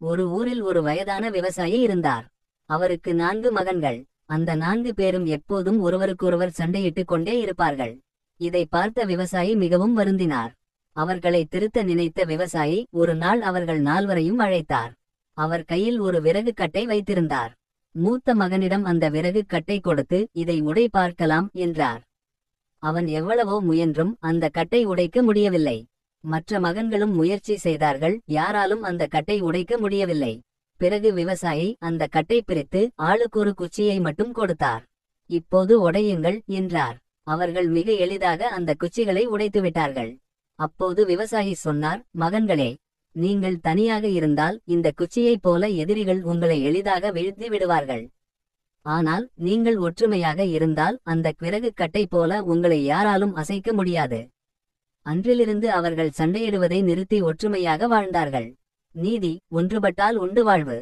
ஒரு ஊரில் ஒரு வயதான விவசாயி இருந்தார். அவருக்கு 4 மகன்கள். அந்த 4 பேரும் எப்போதும் ஒருவருக்கொருவர் சண்டையிட்டுக் கொண்டே இருப்பார்கள். இதை பார்த்த விவசாயி மிகவும் வருந்தினார். அவர்களை திருத்த நினைத்த விவசாயி ஒரு நாள் அவர்கள் 4வரையும் அழைத்தார். அவர் கையில் ஒரு விறகு கட்டை வைத்திருந்தார். மூத்த மகனிடம் அந்த விறகு கட்டை கொடுத்து, இதை உடை பார்க்கலாம் என்றார். அவன் எவ்வளவோ முயன்றும் அந்த கட்டை உடைக்க முடியவில்லை. மற்ற மகன்களும் முயற்சி செய்தார்கள், யாராலும் அந்த கட்டை உடைக்க முடியவில்லை. பிறகு விவசாயி அந்த கட்டை பிரித்து ஆளுக்கொரு குச்சியை மட்டும் கொடுத்தார். இப்போது உடையுங்கள் என்றார். அவர்கள் மிக எளிதாக அந்த குச்சிகளை உடைத்துவிட்டார்கள். அப்போது விவசாயி சொன்னார், மகன்களே, நீங்கள் தனியாக இருந்தால் இந்த குச்சியைப் போல எதிரிகள் உங்களை எளிதாக வீழ்த்தி விடுவார்கள். ஆனால் நீங்கள் ஒற்றுமையாக இருந்தால் அந்த விறகு கட்டை போல உங்களை யாராலும் அசைக்க முடியாது. அன்றிலிருந்து அவர்கள் சண்டையிடுவதை நிறுத்தி ஒற்றுமையாக வாழ்ந்தார்கள். நீதி: ஒன்றுபட்டால் உண்டு வாழ்வு.